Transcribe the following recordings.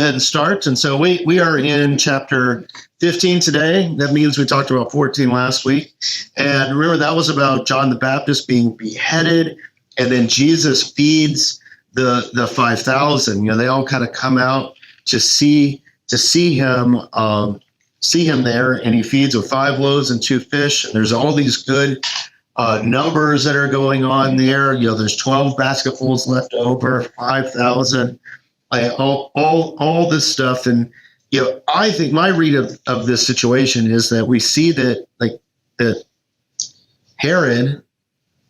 ahead and start. And so we are in chapter 15 today. That means we talked about 14 last week. And remember, that was about John the Baptist being beheaded, and then Jesus feeds the 5,000. They all kind of come out to see him there, and he feeds with 5 loaves and 2 fish. And there's all these good numbers that are going on there. There's 12 basketfuls left over, 5,000, all this stuff. And I think my read of this situation is that we see that that Herod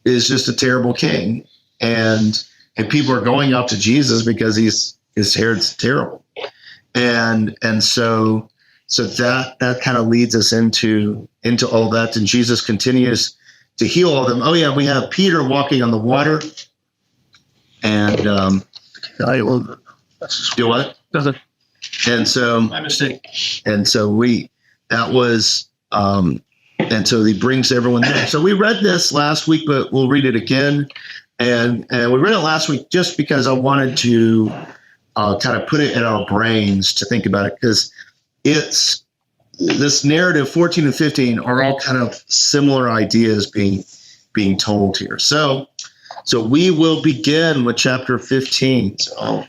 is just a terrible king, and people are going out to Jesus because Herod's terrible, and so that kind of leads us into all that. And Jesus continues to heal all of them. Oh yeah, we have Peter walking on the water, and I will do what? Doesn't. And so My mistake. And so and so he brings everyone there. So we read this last week, but we'll read it again. And we read it last week just because I wanted to kind of put it in our brains to think about it, because it's this narrative 14 and 15 are all kind of similar ideas being told here. So we will begin with chapter 15. So.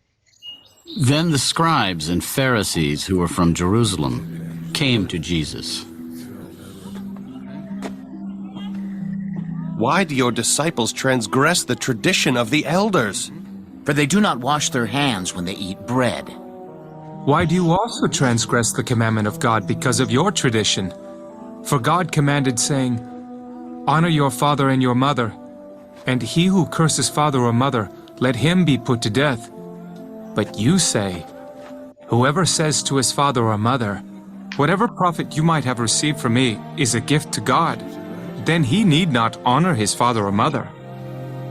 Then the scribes and Pharisees who were from Jerusalem came to Jesus. Why do your disciples transgress the tradition of the elders? For they do not wash their hands when they eat bread. Why do you also transgress the commandment of God because of your tradition? For God commanded, saying, "Honor your father and your mother, and he who curses father or mother, let him be put to death." But you say, "Whoever says to his father or mother, 'Whatever profit you might have received from me is a gift to God,' then he need not honor his father or mother.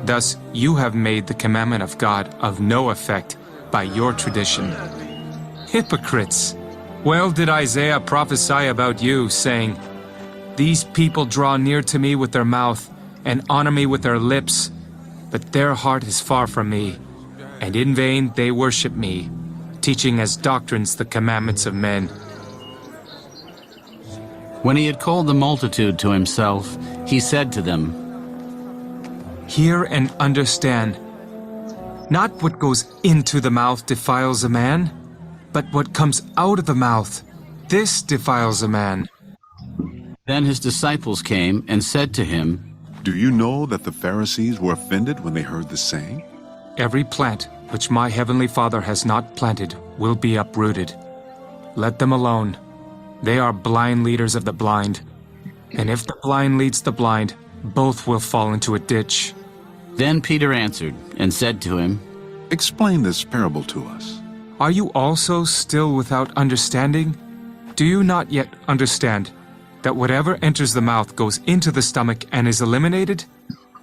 Thus you have made the commandment of God of no effect by your tradition. Hypocrites! Well did Isaiah prophesy about you, saying, 'These people draw near to me with their mouth and honor me with their lips, but their heart is far from me, and in vain they worship me, teaching as doctrines the commandments of men.'" When he had called the multitude to himself, he said to them, "Hear and understand. Not what goes into the mouth defiles a man, but what comes out of the mouth, this defiles a man." Then his disciples came and said to him, "Do you know that the Pharisees were offended when they heard this saying?" "Every plant which my heavenly Father has not planted will be uprooted. Let them alone. They are blind leaders of the blind. And if the blind leads the blind, both will fall into a ditch." Then Peter answered and said to him, "Explain this parable to us." "Are you also still without understanding? Do you not yet understand that whatever enters the mouth goes into the stomach and is eliminated?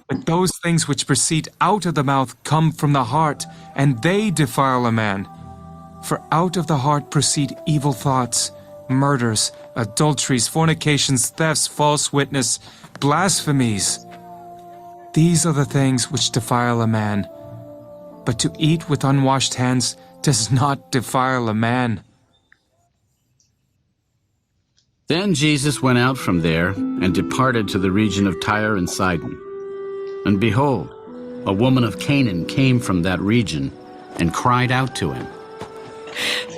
But those things which proceed out of the mouth come from the heart, and they defile a man. For out of the heart proceed evil thoughts, murders, adulteries, fornications, thefts, false witness, blasphemies. These are the things which defile a man. But to eat with unwashed hands does not defile a man." Then Jesus went out from there and departed to the region of Tyre and Sidon. And behold, a woman of Canaan came from that region and cried out to him,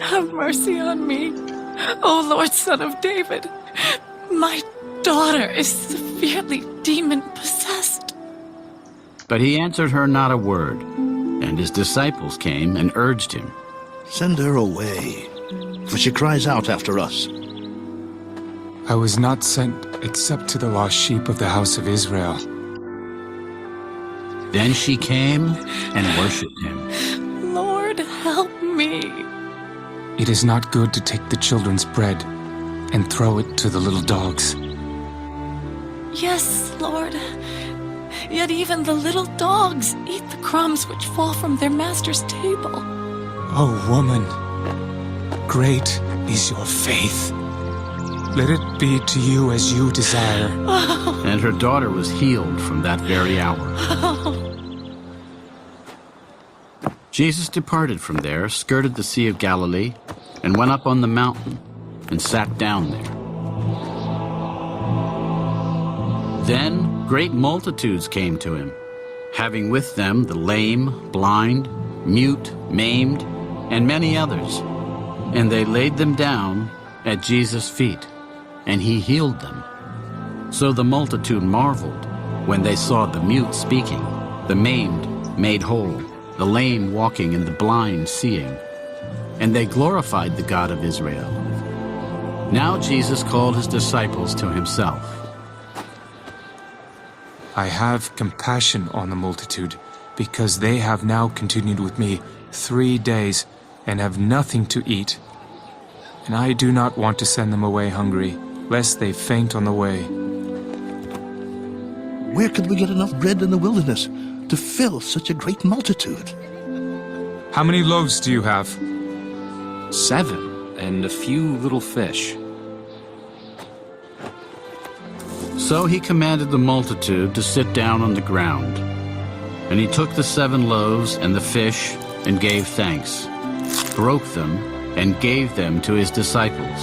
"Have mercy on me, O Lord, Son of David. My daughter is severely demon-possessed." But he answered her not a word. And his disciples came and urged him, "Send her away, for she cries out after us." "I was not sent except to the lost sheep of the house of Israel." Then she came and worshipped him. "Lord, help me." "It is not good to take the children's bread and throw it to the little dogs." "Yes, Lord. Yet even the little dogs eat the crumbs which fall from their master's table." "O woman, great is your faith. Let it be to you as you desire." And her daughter was healed from that very hour. Jesus departed from there, skirted the Sea of Galilee, and went up on the mountain and sat down there. Then great multitudes came to him, having with them the lame, blind, mute, maimed, and many others. And they laid them down at Jesus' feet, and he healed them. So the multitude marveled when they saw the mute speaking, the maimed made whole, the lame walking, and the blind seeing. And they glorified the God of Israel. Now Jesus called his disciples to himself. I have compassion on the multitude, because they have now continued with me 3 days and have nothing to eat. And I do not want to send them away hungry, lest they faint on the way. Where could we get enough bread in the wilderness to fill such a great multitude? How many loaves do you have? 7, and a few little fish. So he commanded the multitude to sit down on the ground. And he took the 7 loaves and the fish and gave thanks, broke them, and gave them to his disciples.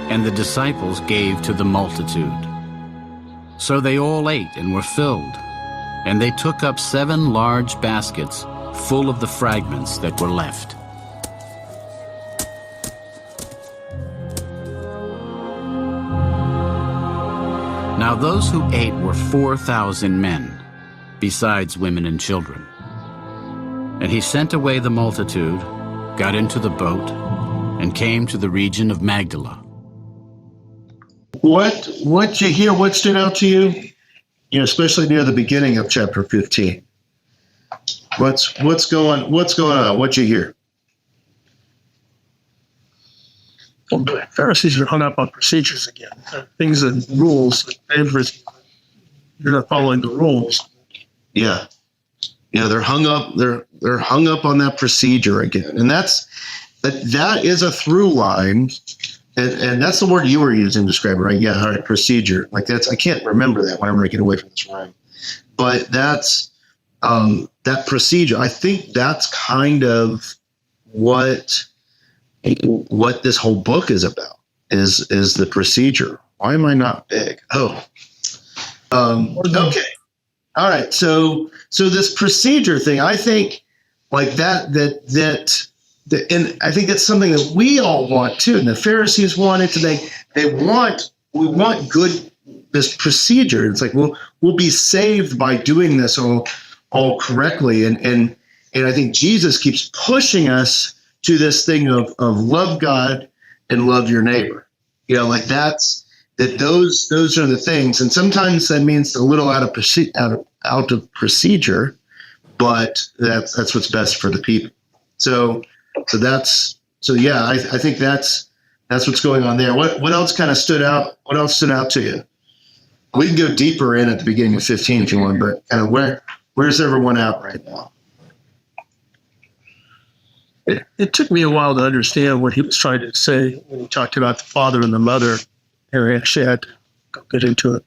And the disciples gave to the multitude. So they all ate and were filled. And they took up 7 large baskets full of the fragments that were left. Now those who ate were 4,000 men, besides women and children. And he sent away the multitude, got into the boat, and came to the region of Magdala. What you hear? What stood out to you? You know, especially near the beginning of chapter 15. What's going on? What you hear? Well, the Pharisees are hung up on procedures again, things and rules. You're not following the rules. Yeah, they're hung up. They're hung up on that procedure again, and that is a through line, and that's the word you were using to describe it, right? Yeah, all right, procedure. Like that's I can't remember that whenever I get away from this room, but that's that procedure. I think that's kind of what this whole book is about is the procedure. Why am I not big? Okay. All right. So this procedure thing, I think like that, and I think that's something that we all want too. And the Pharisees want it today. We want good, this procedure. It's like, we'll be saved by doing this all correctly. And I think Jesus keeps pushing us to this thing of love God and love your neighbor. You know, like those are the things. And sometimes that means a little out of procedure, but that's what's best for the people. So yeah, I think that's what's going on there. What else kind of stood out? What else stood out to you? We can go deeper in at the beginning of 15 if you want, but kind of where's everyone at right now? It took me a while to understand what he was trying to say when he talked about the father and the mother. And I actually had to get into it.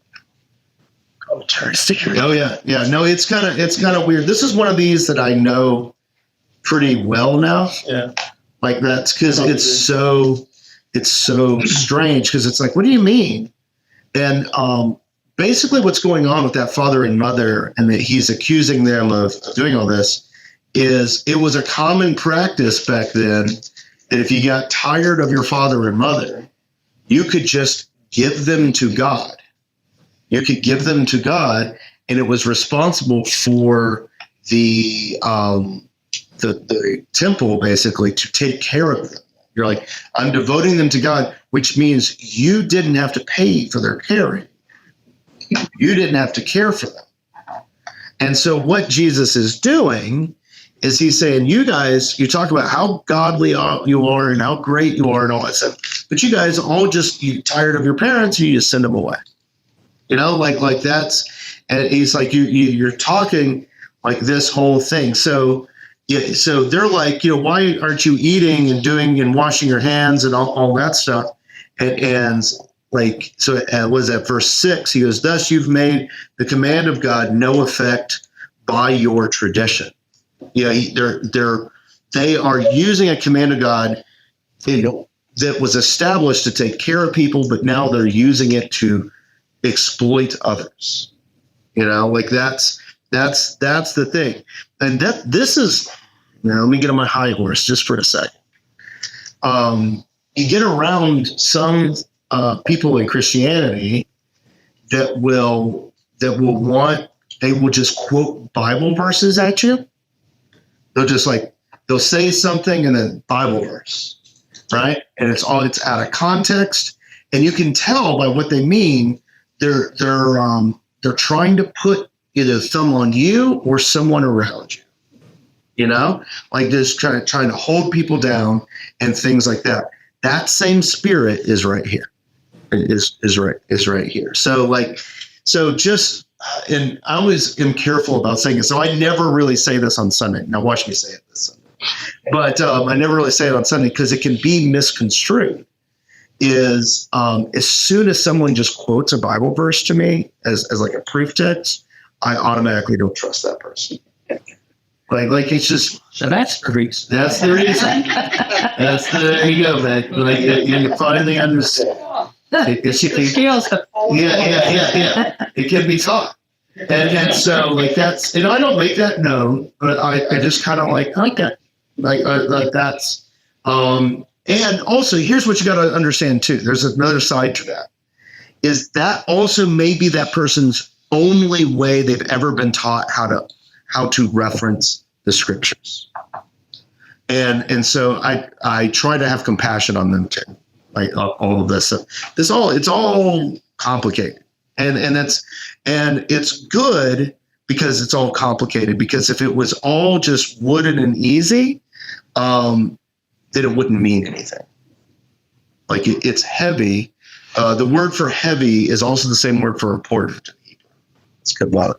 Commentary. Oh yeah. No, it's kind of weird. This is one of these that I know pretty well now. Yeah. Like that's because it's so strange because it's like, what do you mean? And basically, what's going on with that father and mother, and that he's accusing them of doing all this. Is it was a common practice back then that if you got tired of your father and mother, you could just give them to God. You could give them to God, and it was responsible for the temple basically to take care of them. You're like, I'm devoting them to God, which means you didn't have to pay for their caring. You didn't have to care for them. And so what Jesus is doing is he's saying, you guys, you talk about how godly you are and how great you are and all that stuff, but you guys all you tired of your parents and you just send them away. You know, like that's, and he's like, you're talking like this whole thing. So yeah, so they're like, you know, why aren't you eating and doing and washing your hands and all that stuff? And like, so it was at verse 6, he goes, thus you've made the command of God no effect by your tradition. Yeah, they are using a command of God that was established to take care of people, but now they're using it to exploit others. You know, like that's the thing. And this is, now let me get on my high horse just for a second. You get around some people in Christianity that will just quote Bible verses at you. They'll say something and then Bible verse, right? And it's out of context, and you can tell by what they mean. They're trying to put either thumb on you or someone around you. You know, like just trying to hold people down and things like that. That same spirit is right here. Is right here. So just, and I always am careful about saying it. So I never really say this on Sunday. Now watch me say it this Sunday. But I never really say it on Sunday because it can be misconstrued. Is as soon as someone just quotes a Bible verse to me as like a proof text, I automatically don't trust that person. Like it's just, So that's the reason. that's the reason. There you go, man. Like you finally understand. It can be taught. And so like that's, and I don't make that known, but I just kind of like that. Like that's, and also here's what you got to understand too. There's another side to that, is that also may be that person's only way they've ever been taught how to reference the scriptures. And so I try to have compassion on them too. Like all of this. It's all complicated. And it's good because it's all complicated, because if it was all just wooden and easy, then it wouldn't mean anything. Like it's heavy. The word for heavy is also the same word for important. It's kabod.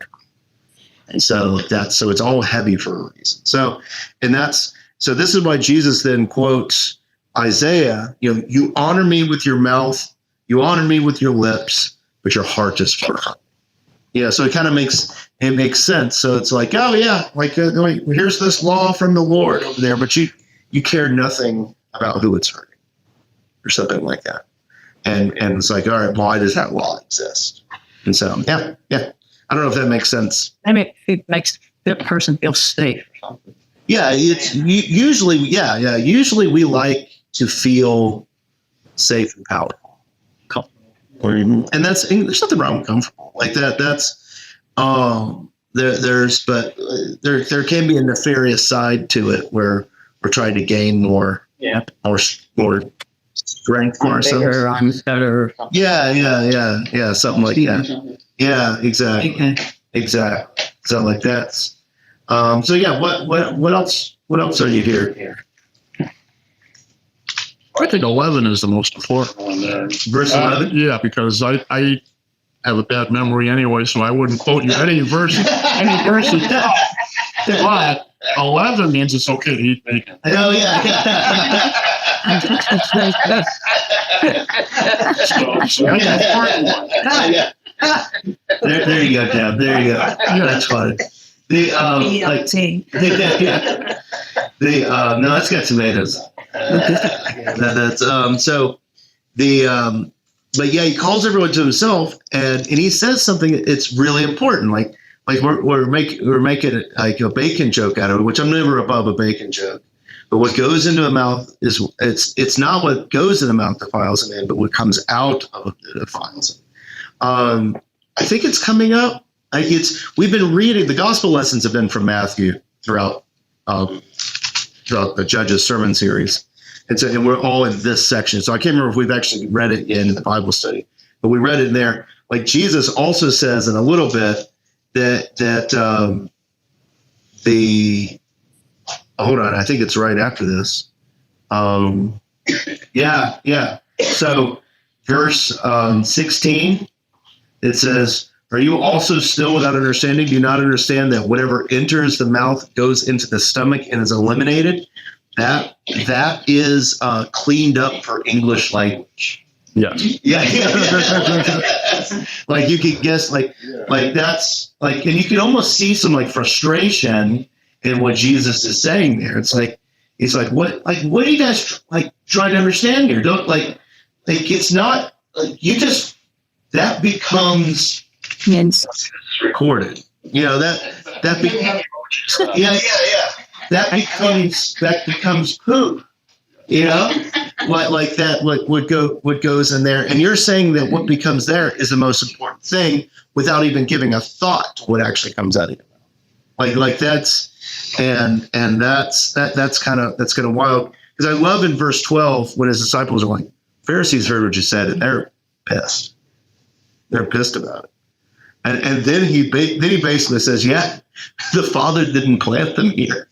And so it's all heavy for a reason. So this is why Jesus then quotes Isaiah, you honor me with your mouth, you honor me with your lips, but your heart is far from me. Yeah, so it kind of makes sense. So it's like, oh yeah, like here's this law from the Lord over there, but you care nothing about who it's hurting or something like that. And it's like, all right, why does that law exist? And so yeah. I don't know if that makes sense. I mean, it makes the person feel safe or something. Yeah, it's usually we like to feel safe and powerful, comfortable, and there's nothing wrong with comfortable like that. That's there can be a nefarious side to it where we're trying to gain more strength for ourselves. Better. Yeah, something like that. Yeah, exactly. Exactly. So like that's. So yeah, what else? What else are you here? I think 11 is the most important one there. Verse 11? Yeah, because I have a bad memory anyway, so I wouldn't quote you any verses. But 11 means it's okay to eat bacon. Oh yeah. So that's an important one. There you go, Deb. There you go. Yeah. That's funny. No, it's got tomatoes. But yeah, he calls everyone to himself, and he says something. It's really important. Like we're making like a bacon joke out of it, which I'm never above a bacon joke. But what goes into a mouth is it's not what goes in the mouth defiles a man, but what comes out of it defiles him. I think it's coming up. We've been reading the gospel lessons have been from Matthew throughout the Judges sermon series, and we're all in this section. So I can't remember if we've actually read it in the Bible study, but we read it in there. Like Jesus also says in a little bit that hold on, I think it's right after this. Yeah. So verse 16, it says, "Are you also still without understanding? Do you not understand that whatever enters the mouth goes into the stomach and is eliminated?" That is cleaned up for English language. Yes. Yeah. Like you could guess, like that's like, and you can almost see some like frustration in what Jesus is saying there. It's like what do you guys like? trying to understand here. Don't like it's not like you just that becomes recorded. You know that becomes that becomes poop. You know, like that. Like what goes in there, and you're saying that what becomes there is the most important thing without even giving a thought to what actually comes out of your mouth. Like that's and that's kind of wild. Because I love in verse 12 when his disciples are like, Pharisees heard what you said, and they're pissed. They're pissed about it. And then he basically says, yeah, the Father didn't plant them here.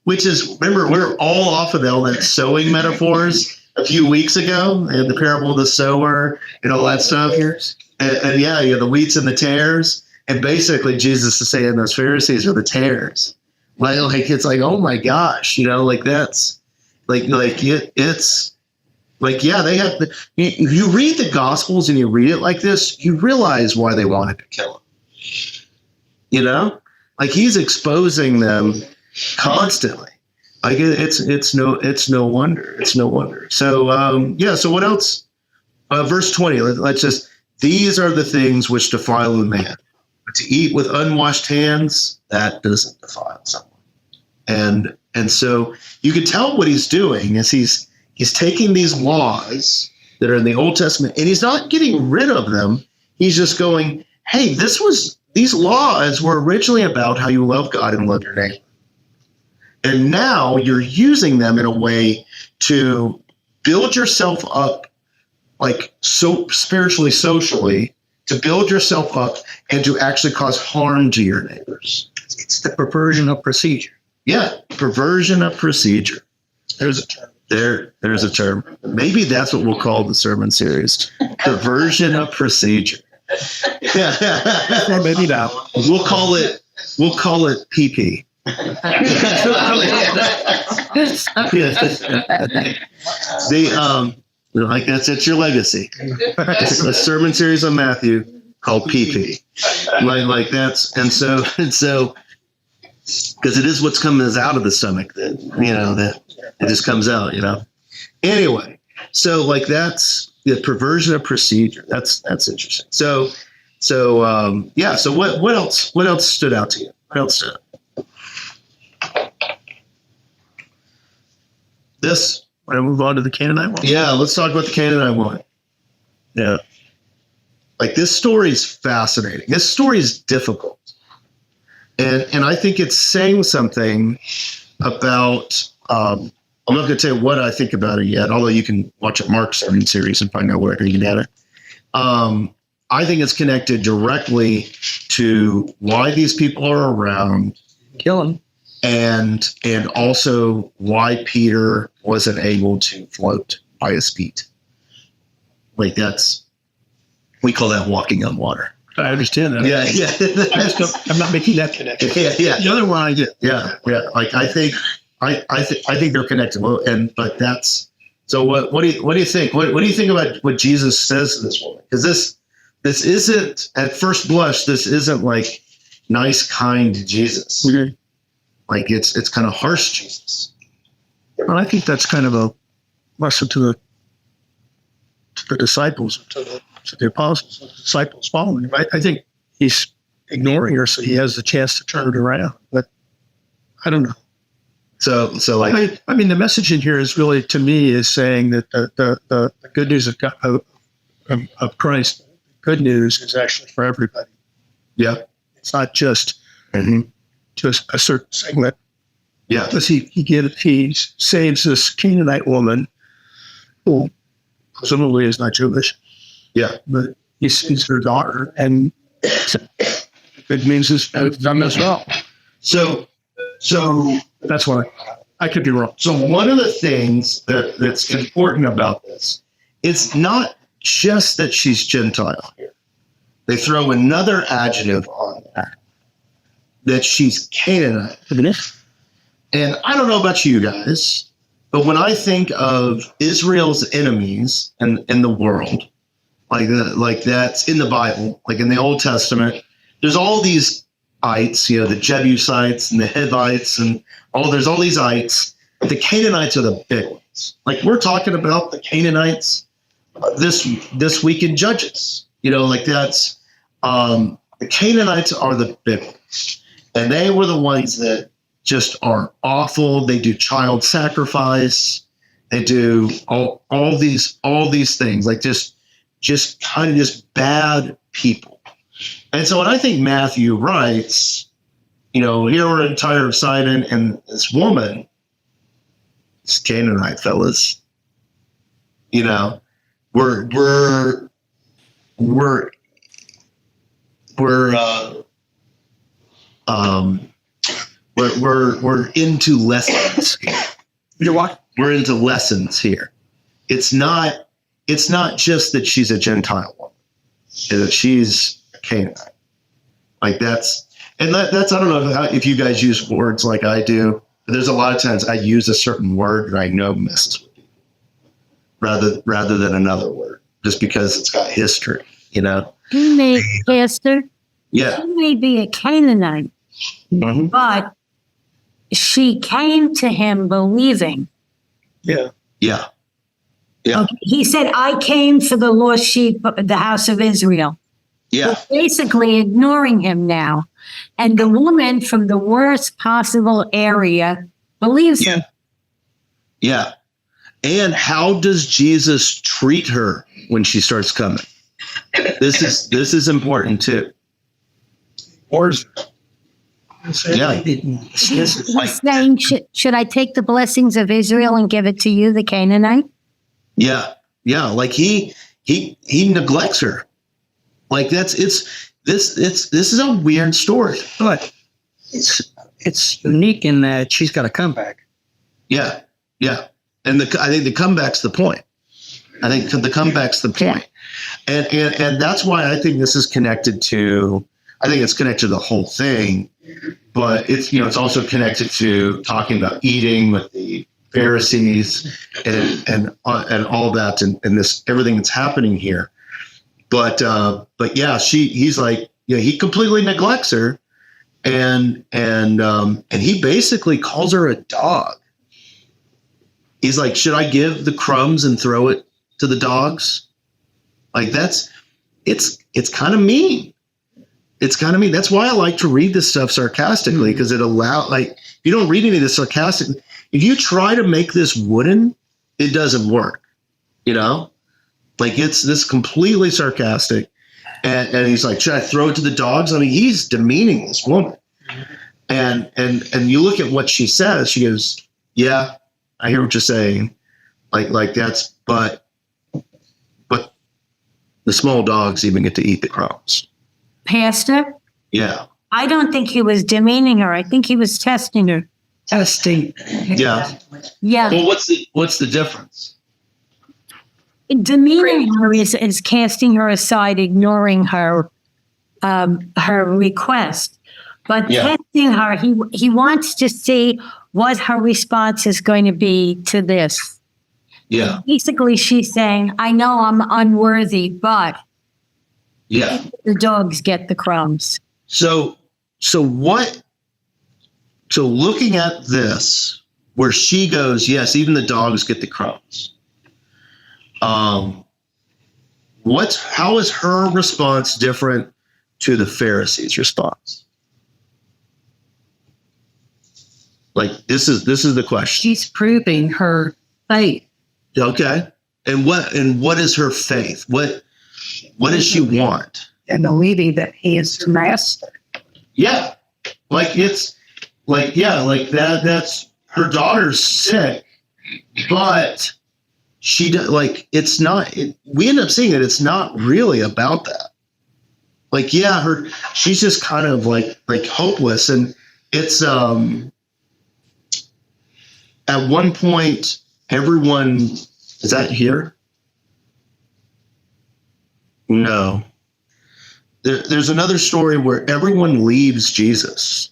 Which is, remember, we're all off of all that sowing metaphors a few weeks ago, and the parable of the sower and all that stuff here. And yeah, the wheats and the tares. And basically Jesus is saying those Pharisees are the tares. Like it's like, oh my gosh, like that's it's like, yeah, they have if you read the Gospels and you read it like this, you realize why they wanted to kill him. Like he's exposing them constantly. Like it's no wonder. It's no wonder. So so what else? Verse 20. Let's just, these are the things which defile a man. But to eat with unwashed hands, that doesn't defile someone. And so you can tell what he's doing is he's taking these laws that are in the Old Testament, and he's not getting rid of them. He's just going, hey, these laws were originally about how you love God and love your neighbor. And now you're using them in a way to build yourself up, like so spiritually, socially, to build yourself up and to actually cause harm to your neighbors. It's the perversion of procedure. Yeah, perversion of procedure. There's a term. There's a term. Maybe that's what we'll call the sermon series. Perversion of procedure. Or maybe not. We'll call it PP. Like that's your legacy. It's a sermon series on Matthew called PP. Like that's and so because it is what's coming out of the stomach that that it just comes out. Anyway, so like that's the perversion of procedure. That's interesting. So what else? What else stood out to you? What else stood out? This. Want to move on to the Canaanite woman? Yeah, let's talk about the Canaanite woman. Yeah. Like this story is fascinating. This story is difficult. And I think it's saying something about, I'm not going to tell you what I think about it yet, although you can watch a Mark sermon series and find out where you can get it. I think it's connected directly to why these people are around. Kill him. And also why Peter wasn't able to float by his feet. Like we call that walking on water. I understand that. Yeah. I'm not making that connection. Yeah. The other one I get. Yeah. Like I think they're connected. But that's so. What do you think? What do you think about what Jesus says to this woman? Because this isn't at first blush. This isn't like nice, kind Jesus. Okay. Like it's kind of harsh Jesus. Well, I think that's kind of a lesson to the disciples, to the apostles, the disciples following him. I think he's ignoring her, so he has the chance to turn it around. But I don't know. So like I mean, the message in here is really, to me, is saying that the good news of God, of Christ, good news is actually for everybody. Yeah, it's not just. Just a certain segment. Yeah. Because he saves this Canaanite woman who presumably is not Jewish. Yeah. But he sees her daughter, and it means it's done as well. So that's why I could be wrong. So one of the things that's important about this, it's not just that she's Gentile here. They throw another adjective on that she's Canaanite. And I don't know about you guys, but when I think of Israel's enemies in the world, like that's in the Bible, like in the Old Testament, there's all these ites, the Jebusites and the Hivites and there's all these ites. The Canaanites are the big ones. Canaanites. Like we're talking about the Canaanites this week in Judges. Like that's the Canaanites are the big ones, and they were the ones that just are awful. They do child sacrifice. They do all these things, like just kind of just bad people. And so when I think Matthew writes, here we're in Tyre of Sidon, and this woman, this Canaanite fellas, we're into lessons here. You what? We're into lessons here. It's not just that she's a Gentile woman, that she's a Canaanite. Like that's I don't know if you guys use words like I do, but there's a lot of times I use a certain word that I know messes with people rather than another word, just because it's got history, He may, Pastor, Yeah. she may be a Canaanite, Mm-hmm. but she came to him believing. Yeah. Yeah. Okay, he said, I came for the lost sheep of the house of Israel. Yeah. Basically ignoring him now. And the woman from the worst possible area believes him. Yeah. And how does Jesus treat her when she starts coming? This is important too. Yeah. He's saying, should I take the blessings of Israel and give it to you, the Canaanite? Yeah. Yeah. Like he neglects her. Like this is a weird story. But it's unique in that she's got a comeback. Yeah. Yeah. And I think the comeback's the point. I think the comeback's the point. And that's why I think this is connected to, I think it's connected to the whole thing, but it's also connected to talking about eating with the Pharisees and all that and this everything that's happening here. But yeah, he's like, he completely neglects her, and he basically calls her a dog. He's like, should I give the crumbs and throw it to the dogs? Like it's kind of mean. It's kind of mean. That's why I like to read this stuff sarcastically, because it if you don't read any of this sarcastic, if you try to make this wooden, it doesn't work. Like it's this completely sarcastic. And he's like, should I throw it to the dogs? I mean, he's demeaning this woman. And you look at what she says, she goes, yeah, I hear what you're saying. Like that's, but the small dogs even get to eat the crumbs. Pastor? Yeah. I don't think he was demeaning her. I think he was testing her. Testing. Yeah. Yeah. Well, what's the difference? Demeaning her is casting her aside, ignoring her request. But testing her, he wants to see what her response is going to be to this. Yeah. Basically, she's saying, I know I'm unworthy, but the dogs get the crumbs. So looking at this, where she goes, yes, even the dogs get the crumbs. How is her response different to the Pharisees' response? Like this is the question. She's proving her faith. Okay. And what is her faith? What does she want? And believing that he is the master. Yeah. Like it's like, yeah, like that's her daughter's sick, but she does like, it's not, we end up seeing that it's not really about that. Like, yeah, she's just kind of like hopeless. And it's, at one point, everyone, is that here? No. There's another story where everyone leaves Jesus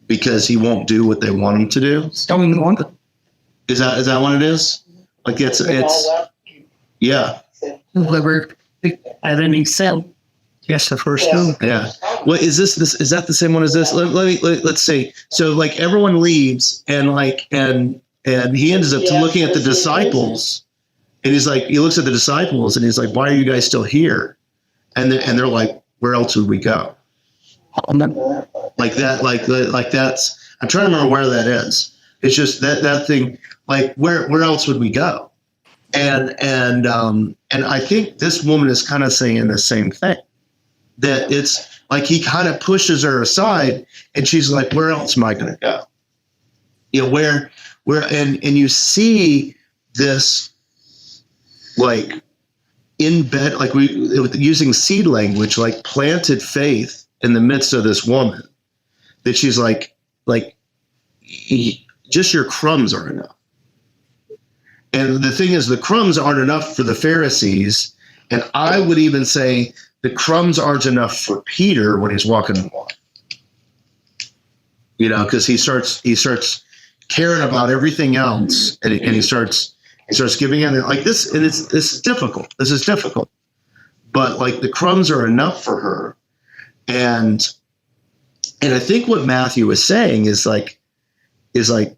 because he won't do what they want him to do. Is that what it is? Like it's yeah. Whoever had any cell. Yes, the first two. Yeah. Well, is that the same one as this? Let's see. So like everyone leaves and And he ends up looking at the disciples, and he's like, he looks at the disciples and he's like, why are you guys still here? And they're like, where else would we go? Like that, like that's, I'm trying to remember where that is. It's just that thing, like where else would we go? And I think this woman is kind of saying the same thing, that it's like he kind of pushes her aside and she's like, where else am I going to go? You know, where, and you see this like in bed, like using seed language, like planted faith in the midst of this woman, that she's like just your crumbs are enough. And the thing is, the crumbs aren't enough for the Pharisees. And I would even say the crumbs aren't enough for Peter when he's walking the water. You know, because he starts caring about everything else, and he starts giving in like this, and this is difficult. This is difficult, but like the crumbs are enough for her, and I think what Matthew is saying is like the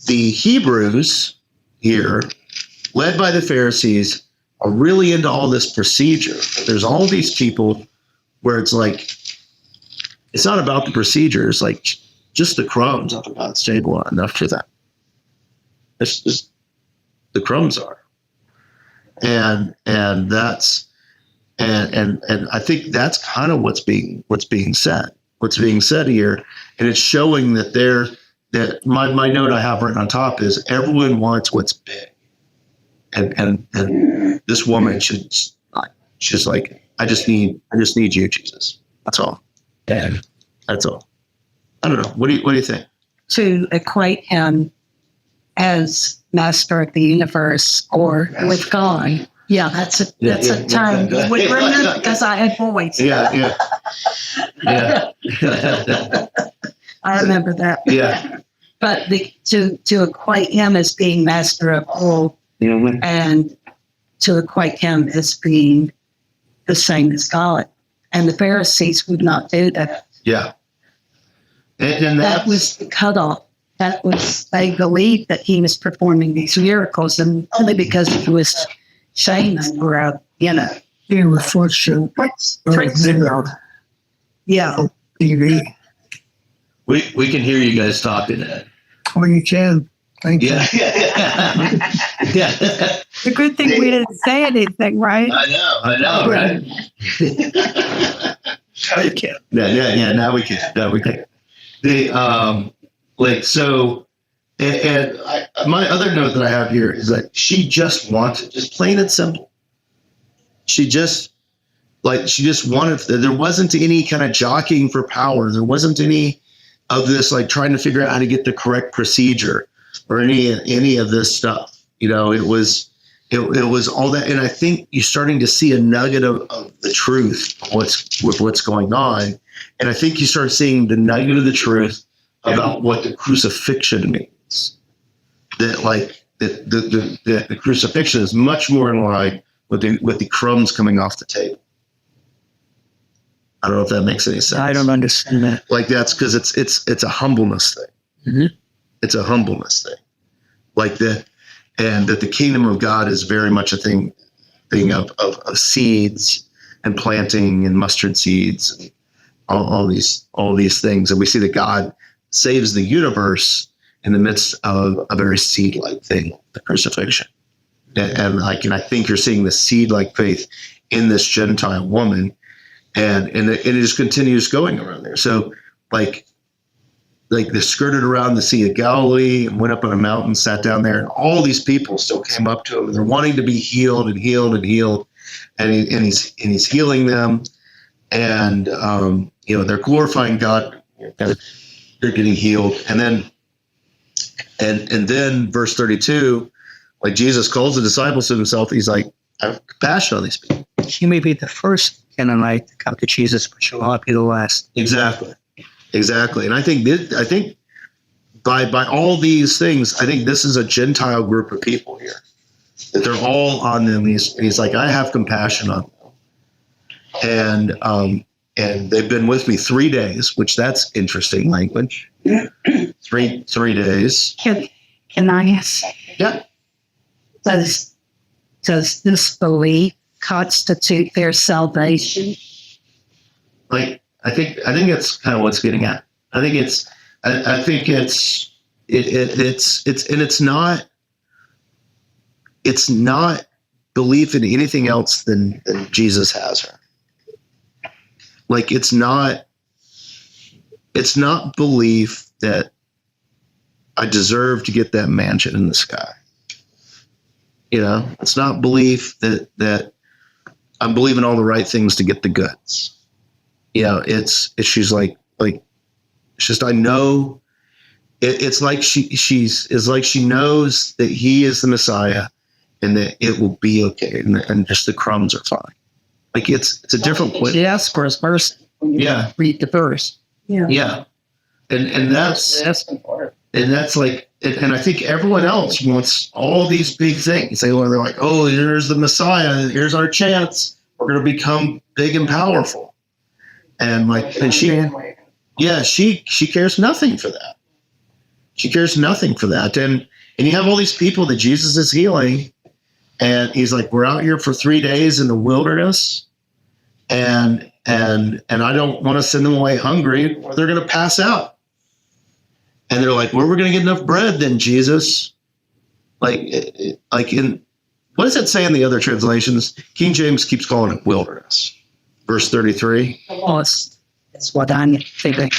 Hebrews here, led by the Pharisees, are really into all this procedure. There's all these people where it's like, it's not about the procedure. It's like just the crumbs on God's table are enough for them. It's just the crumbs are. And that's, and I think that's kind of what's being said. What's being said here, and it's showing that my note I have written on top is everyone wants what's big, and this woman she's like, I just need you, Jesus. That's all. Yeah, that's all. I don't know. What do you think? To equate him as master of the universe or with God. Yeah, that's a term. Would remember because I had boys. Yeah. I remember that. Yeah. But to equate him as being master of all, and to equate him as being the same as God, and the Pharisees would not do that. Yeah. And that was the cutoff. That was, they believed that he was performing these miracles, and only because he was shamed throughout, He refers to yeah. TV. We can hear you guys talking. Oh, you can. Thank you. Yeah. The good thing we didn't say anything, right? I know, right? Now you can. Yeah. Now we can. My other note that I have here is that she just wanted, just plain and simple. She just wanted, there wasn't any kind of jockeying for power. There wasn't any of this, like trying to figure out how to get the correct procedure or any of this stuff. It was all that. And I think you're starting to see a nugget of the truth with what's going on. And I think you start seeing the nugget of the truth about what the crucifixion means. That like the crucifixion is much more in line with the crumbs coming off the table. I don't know if that makes any sense. I don't understand that. Like that's because it's a humbleness thing. Mm-hmm. It's a humbleness thing. Like and that the kingdom of God is very much a thing of seeds and planting and mustard seeds and all these things. And we see that God saves the universe in the midst of a very seed-like thing, the crucifixion. And I think you're seeing the seed-like faith in this Gentile woman, and it just continues going around there. So like they skirted around the Sea of Galilee and went up on a mountain, sat down there, and all these people still came up to him, and they're wanting to be healed and healed and healed, and he's healing them, and they're glorifying God. They're getting healed, and then verse 32, like Jesus calls the disciples to himself. He's like, I have compassion on these people. You may be the first Canaanite to come to Jesus, but you'll not be the last. Exactly. And I think by all these things, I think this is a Gentile group of people here, that they're all on them. He's like, I have compassion on them. and they've been with me 3 days, which that's interesting language. Three days. Can I ask? Yeah. Does this belief constitute their salvation? Like, I think that's kind of what's getting at. I think it's not belief in anything else than Jesus has her. Like, it's not belief that I deserve to get that mansion in the sky. You know, it's not belief that I'm believing all the right things to get the goods. You know, it's she's like it's just, I know it's like she knows that he is the Messiah and that it will be okay, and just the crumbs are fine. Like, it's a different place. She asked for his verse. Yeah. Read the verse. Yeah. And that's like, and I think everyone else wants all these big things. They're like, oh, here's the Messiah. Here's our chance. We're going to become big and powerful. And she cares nothing for that. She cares nothing for that. And you have all these people that Jesus is healing, and he's like, we're out here for 3 days in the wilderness, and I don't want to send them away hungry, or they're going to pass out. And they're like, where are we going to get enough bread then, Jesus? Like in, what does it say in the other translations? King James keeps calling it wilderness. Verse 33. Lost. That's what I'm thinking.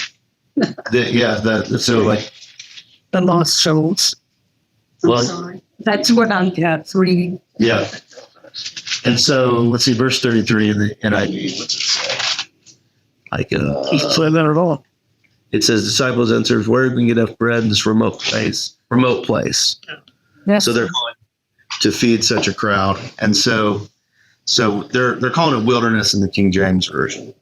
So like. The lost souls. I'm sorry. That's what I'm reading. Yeah. And so, let's see, verse 33 in the NIV. What's it say? He said that at all. It says, disciples answered, where can we get enough bread in this remote place? Yes. So they're going to feed such a crowd. And so they're calling it wilderness in the King James Version.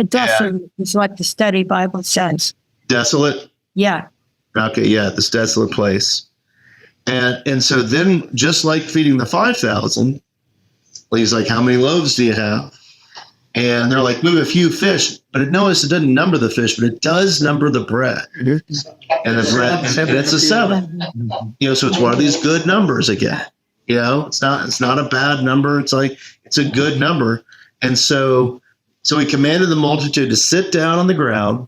Desolate is what the study Bible says. Desolate? Yeah. Okay, yeah, this desolate place. And so then, just like feeding the 5,000, he's like, how many loaves do you have? And they're like, we have a few fish. But notice it doesn't number the fish, but it does number the bread. And the bread, that's a 7. You know, so it's one of these good numbers again. You know, it's not a bad number. It's like, it's a good number. And so he commanded the multitude to sit down on the ground,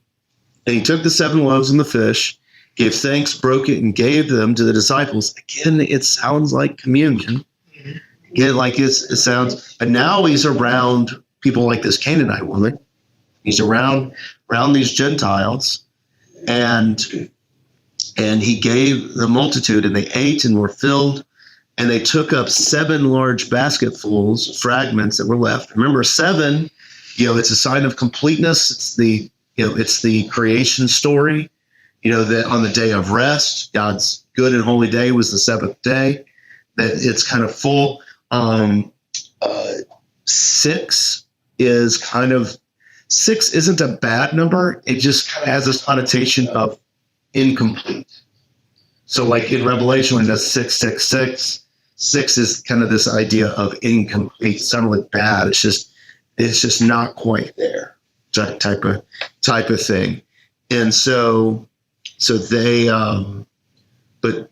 and he took the 7 loaves and the fish, gave thanks, broke it, and gave them to the disciples. Again, it sounds like communion. Again, like it sounds, and now he's around people like this Canaanite woman. He's around these Gentiles, and he gave the multitude, and they ate and were filled, and they took up 7 large basketfuls, fragments that were left. Remember, 7, it's a sign of completeness. It's the creation story. That on the day of rest, God's good and holy day was the 7th day. That it's kind of full. 6 is kind of, 6 isn't a bad number. It just has this connotation of incomplete. So like in Revelation, when that's 666, 6 is kind of this idea of incomplete. It's not really bad. It's just not quite there. Type of thing. And so they, but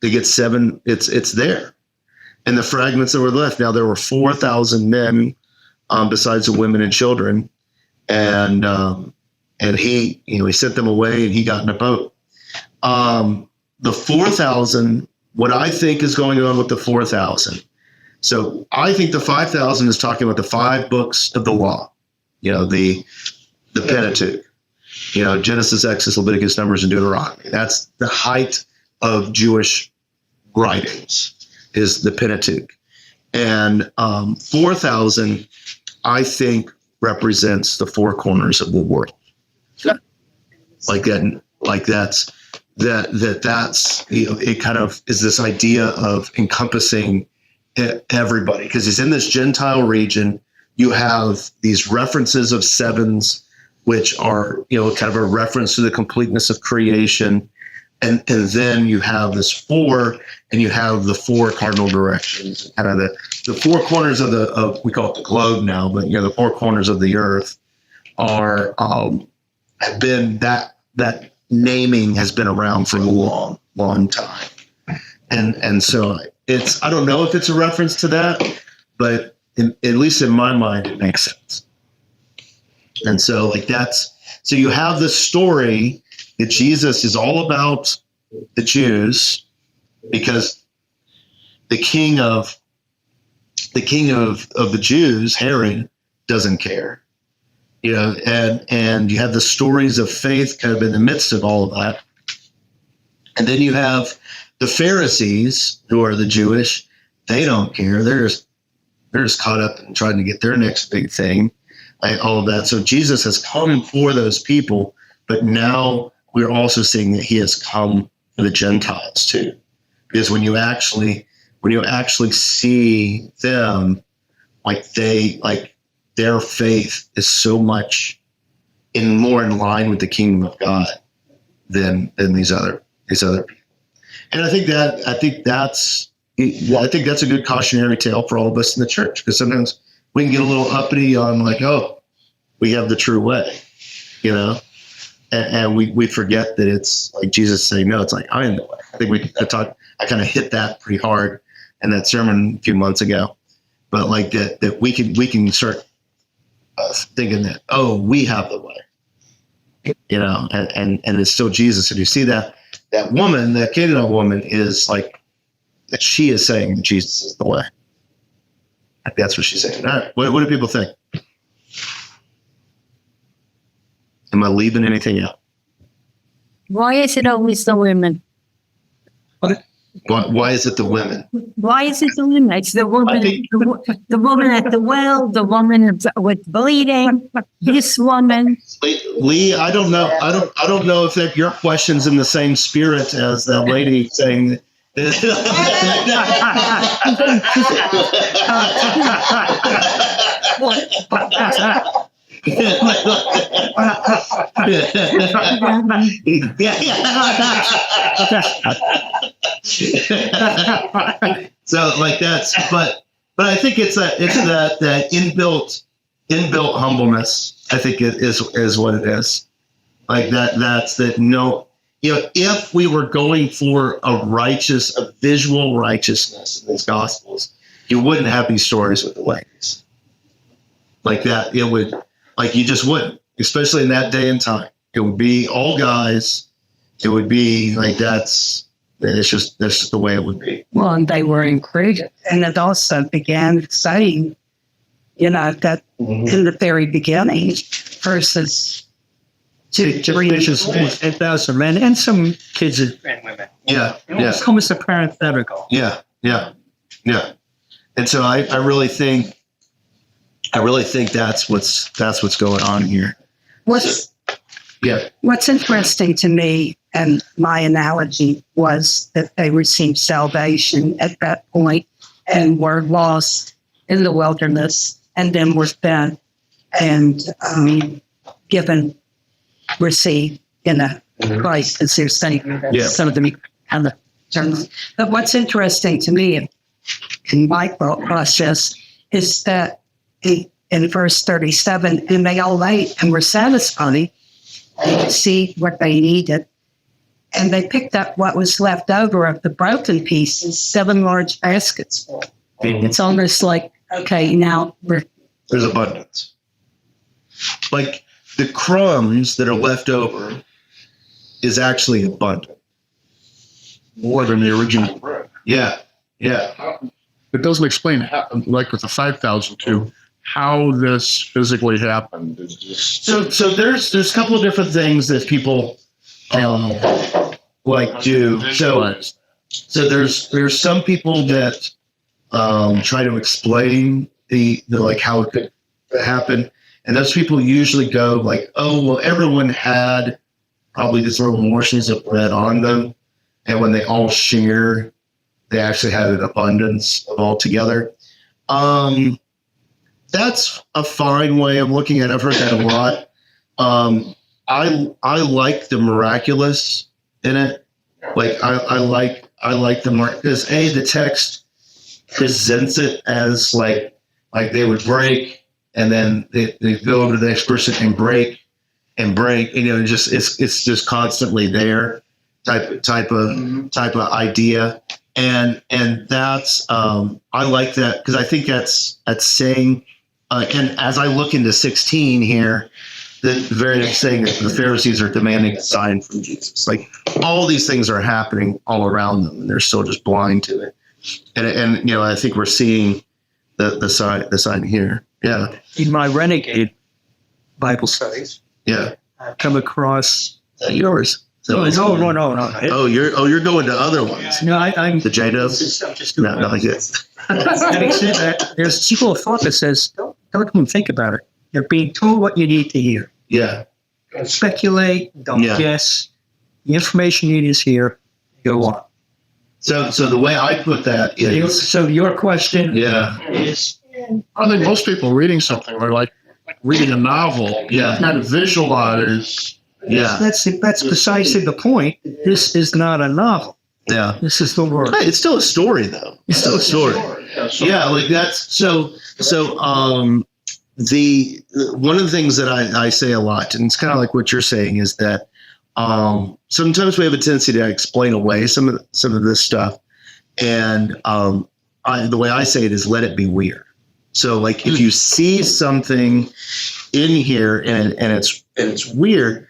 they get 7. It's there, and the fragments that were left. Now there were 4,000 men, besides the women and children, and he sent them away, and he got in a boat. The 4,000. What I think is going on with the 4,000. So I think the 5,000 is talking about the 5 books of the law. The Pentateuch. Genesis, Exodus, Leviticus, Numbers, and Deuteronomy. That's the height of Jewish writings, is the Pentateuch. And 4,000, I think, represents the 4 corners of the world. That's it kind of is this idea of encompassing everybody, because he's in this Gentile region. You have these references of 7s, which are, kind of a reference to the completeness of creation. And then you have this 4, and you have the 4 cardinal directions, kind of the 4 corners of we call it the globe now, but the 4 corners of the earth, are have been that naming has been around for a long time, and so it's, I don't know if it's a reference to that, but at least in my mind it makes sense. And so like so you have this story that Jesus is all about the Jews because the king of the Jews, Herod, doesn't care. And you have the stories of faith kind of in the midst of all of that. And then you have the Pharisees, who are the Jewish, they don't care. They're just caught up in trying to get their next big thing, like all of that. So Jesus has come for those people, but now we're also seeing that he has come for the Gentiles too. Because when you actually see them, like their faith is so much more in line with the kingdom of God than these other people. And I think that's a good cautionary tale for all of us in the church, because sometimes we can get a little uppity on like, oh, we have the true way, and we forget that it's like Jesus saying, no, it's like, I am the way. I think I kind of hit that pretty hard in that sermon a few months ago, but like that we can start thinking that, oh, we have the way, and it's still Jesus. And you see that woman, that Canaanite woman, is like, that she is saying that Jesus is the way. That's what she's saying. All right, what do people think? Am I leaving anything out? Why is it always the women? Why is it the women? Why is it the women? It's the woman, the woman at the well, the woman with bleeding, this woman. Lee, I don't know. I don't know if your question's in the same spirit as that lady saying. So like that's, but I think it's that inbuilt humbleness. I think it is what it is. Like that's that. No, if we were going for a visual righteousness in these gospels, you wouldn't have these stories with the ladies like that. It would, like, you just wouldn't, especially in that day and time. It would be all guys. It would be like that's just the way it would be. Well, and they were included, and it also began saying, that in the very beginning, verses 2, 3, 8,000 men and some kids and women. Yeah. It's almost a parenthetical. Yeah. And so I really think that's what's going on here. What's interesting to me, and my analogy was that they received salvation at that point and were lost in the wilderness, and then were fed and received Christ as their Savior. Yeah. Some of them have the terms. But what's interesting to me in my thought process is that in verse 37, and they all ate and were satisfied. They could see what they needed. And they picked up what was left over of the broken pieces, 7 large baskets full. Mm-hmm. It's almost like, okay, now there's abundance. Like the crumbs that are left over is actually abundant. More than the original bread. Yeah. It doesn't explain how, like with the 5,000 too, how this physically happened. So there's a couple of different things that people do. So there's some people that try to explain the like how it could happen, and those people usually go like, oh well, everyone had probably these little morsels of bread on them, and when they all share, they actually had an abundance of all together. That's a fine way of looking at it. I've heard that a lot. I like the miraculous in it. Like I like the because the text presents it as like they would break and then they go over to the next person and break, just it's just constantly there type of idea. And that's I like that, because I think that's saying, and as I look into 16 here, the very next thing, the Pharisees are demanding a sign from Jesus. Like, all these things are happening all around them, and they're still just blind to it. And I think we're seeing the sign here. Yeah. In my renegade Bible studies, Yeah. I've come across Yours. no. Oh, you're going to other ones. No, I'm The J-Dubs? just No, not like this. Having said that, there's a school of thought that says, don't even think about it. You're being told what you need to hear. Yeah. Don't speculate, don't guess. The information you need is here. Go on. So the way I put that is, So your question is, I think most people reading something, or like reading a novel, kind of visualize. That's precisely the point. This is not a novel. Yeah. This is the word. Hey, it's still a story, though. It's still a story. Yeah, like that's so. The one of the things that I say a lot, and it's kind of like what you're saying, is that sometimes we have a tendency to explain away some of this stuff, and the way I say it is, let it be weird. So, like, if you see something in here and it's weird,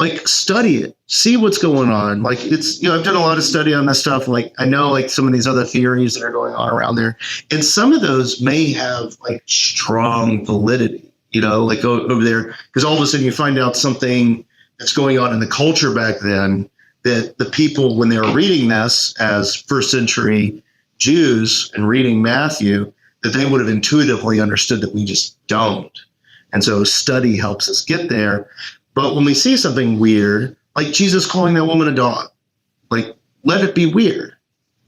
like, study it, see what's going on. Like, it's, I've done a lot of study on this stuff. Like, I know, like, some of these other theories that are going on around there, and some of those may have, like, strong validity, like over there, because all of a sudden you find out something that's going on in the culture back then that the people, when they were reading this as first century Jews and reading Matthew, that they would have intuitively understood that we just don't. And so study helps us get there. But when we see something weird, like Jesus calling that woman a dog, like, let it be weird.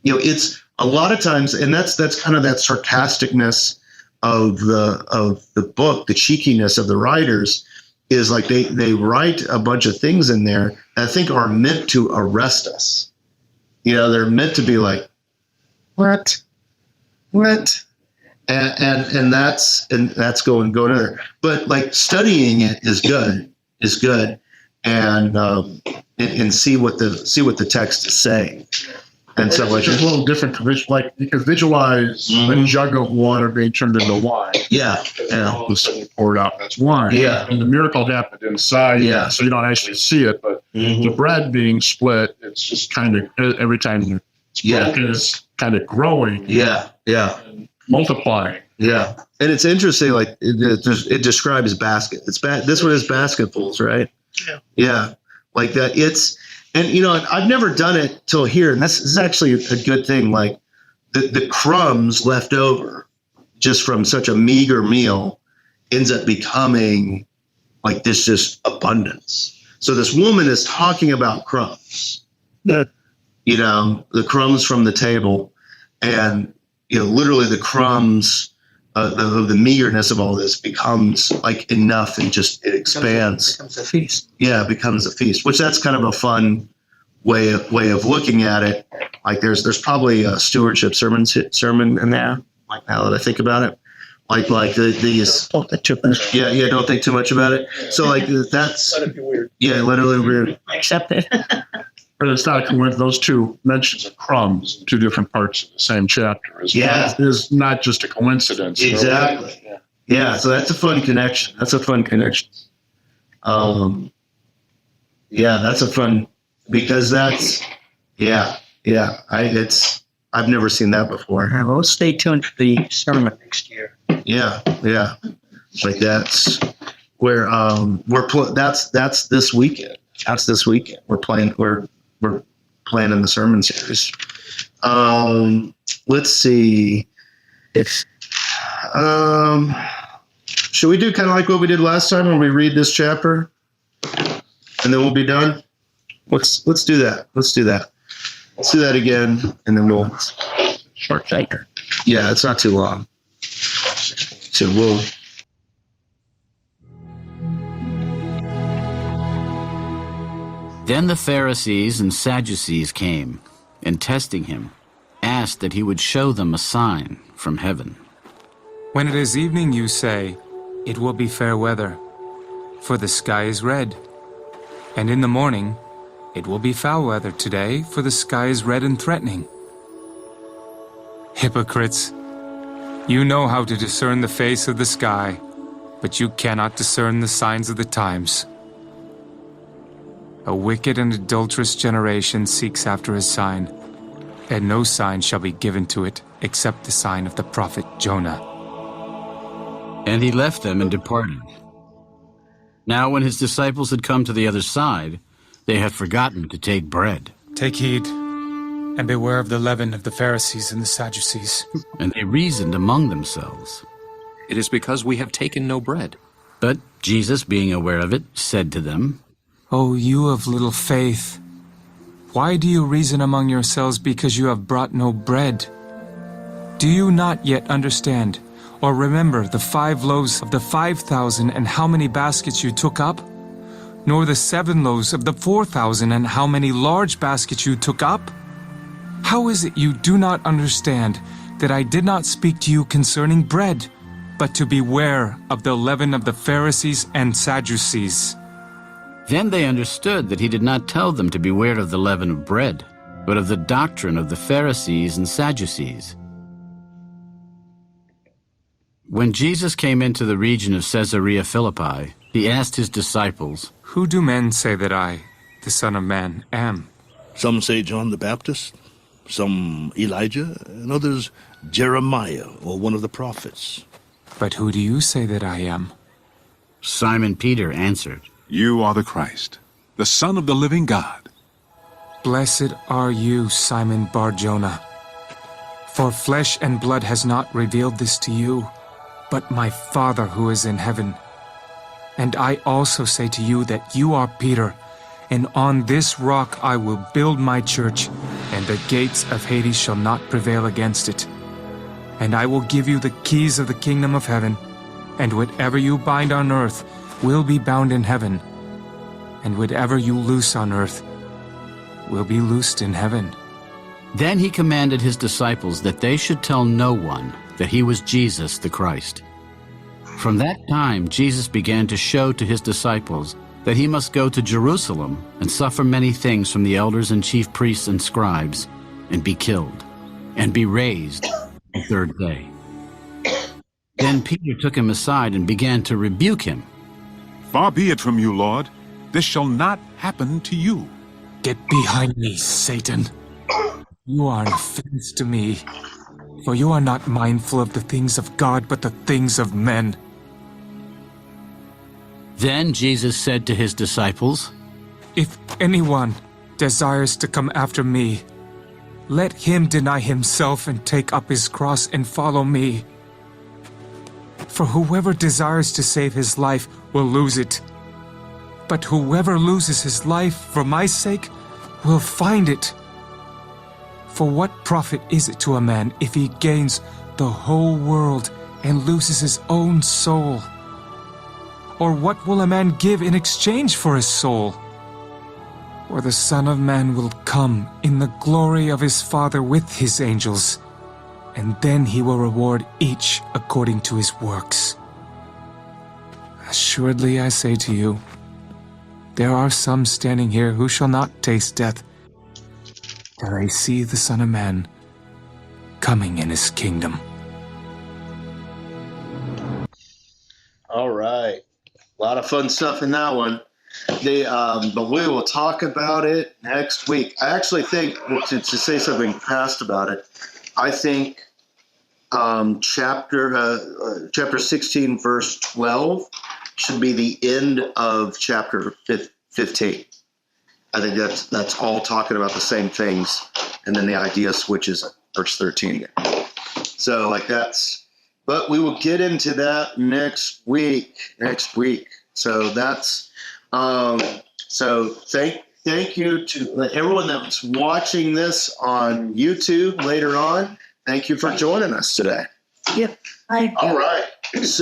It's a lot of times, and that's kind of that sarcasticness of the book, the cheekiness of the writers, is like they write a bunch of things in there that I think are meant to arrest us. They're meant to be like, what? And that's going there. But, like, studying it is good, and see what the text is saying. And so It's just a little different to you can visualize a jug of water being turned into wine. Yeah. All of a sudden poured out, that's wine. Yeah. And the miracle happened inside. Yeah. So you don't actually see it, but the bread being split, it's just kind of, every time it's broken, it's kind of growing. Yeah. And multiplying. Yeah. And it's interesting, like, it describes basket. This one is basketfuls, right? Yeah. Like that. And, I've never done it till here. And this is actually a good thing. Like, the crumbs left over just from such a meager meal ends up becoming like this just abundance. So this woman is talking about crumbs, the crumbs from the table, and, literally the crumbs, the meagerness of all this becomes like enough, and just it expands. It becomes a feast. Yeah, it becomes a feast, which that's kind of a fun way of looking at it. Like, there's probably a stewardship sermon in there. Like, now that I think about it, like these. Don't think too much. Yeah. Don't think too much about it. So, like, that's. Let it be weird. Yeah, let it be weird. Accept it. But it's not with those two mentions of crumbs in two different parts of the same chapter. Is not just a coincidence. Exactly. Yeah. So that's a fun connection. That's a fun, because that's, I've never seen that before. Well, stay tuned for the sermon next year. Yeah. Like, that's where that's this weekend. That's this weekend. We're planning the sermon series. Let's see. Should we do kind of like what we did last time when we read this chapter, and then we'll be done? Let's do that. Let's do that again, and then we'll Short shaker. Yeah, it's not too long. So we'll. Then the Pharisees and Sadducees came, and testing him, asked that he would show them a sign from heaven. When it is evening, you say, it will be fair weather, for the sky is red. And in the morning, it will be foul weather today, for the sky is red and threatening. Hypocrites! You know how to discern the face of the sky, but you cannot discern the signs of the times. A wicked and adulterous generation seeks after a sign, and no sign shall be given to it except the sign of the prophet Jonah. And he left them and departed. Now when his disciples had come to the other side, they had forgotten to take bread. Take heed, and beware of the leaven of the Pharisees and the Sadducees. And they reasoned among themselves. It is because we have taken no bread. But Jesus, being aware of it, said to them, O you of little faith, why do you reason among yourselves because you have brought no bread? Do you not yet understand, or remember the 5 loaves of the 5,000 and how many baskets you took up? Nor the 7 loaves of the 4,000 and how many large baskets you took up? How is it you do not understand that I did not speak to you concerning bread, but to beware of the leaven of the Pharisees and Sadducees? Then they understood that he did not tell them to beware of the leaven of bread, but of the doctrine of the Pharisees and Sadducees. When Jesus came into the region of Caesarea Philippi, he asked his disciples, Who do men say that I, the Son of Man, am? Some say John the Baptist, some Elijah, and others Jeremiah or one of the prophets. But who do you say that I am? Simon Peter answered, You are the Christ, the Son of the living God. Blessed are you, Simon Bar-Jonah, for flesh and blood has not revealed this to you, but my Father who is in heaven. And I also say to you that you are Peter, and on this rock I will build my church, and the gates of Hades shall not prevail against it. And I will give you the keys of the kingdom of heaven, and whatever you bind on earth will be bound in heaven, and whatever you loose on earth will be loosed in heaven. Then he commanded his disciples that they should tell no one that he was Jesus the Christ. From that time Jesus began to show to his disciples that he must go to Jerusalem and suffer many things from the elders and chief priests and scribes, and be killed, and be raised the 3rd day. Then Peter took him aside and began to rebuke him. Far be it from you, Lord. This shall not happen to you. Get behind me, Satan. You are an offense to me, for you are not mindful of the things of God, but the things of men. Then Jesus said to his disciples, If anyone desires to come after me, let him deny himself and take up his cross and follow me. For whoever desires to save his life will lose it. But whoever loses his life for my sake will find it. For what profit is it to a man if he gains the whole world and loses his own soul? Or what will a man give in exchange for his soul? For the Son of Man will come in the glory of his Father with his angels, and then he will reward each according to his works. Assuredly I say to you, there are some standing here who shall not taste death till they see the Son of Man coming in his kingdom. All right. A lot of fun stuff in that one. But we will talk about it next week. I actually think, to say something fast about it, I think chapter 16, verse 12 should be the end of chapter 15. I think that's all talking about the same things, and then the idea switches at verse 13 again. So but we will get into that next week. So that's so thank you to everyone that's watching this on YouTube later on. Thank you for joining us today. Yep. All right.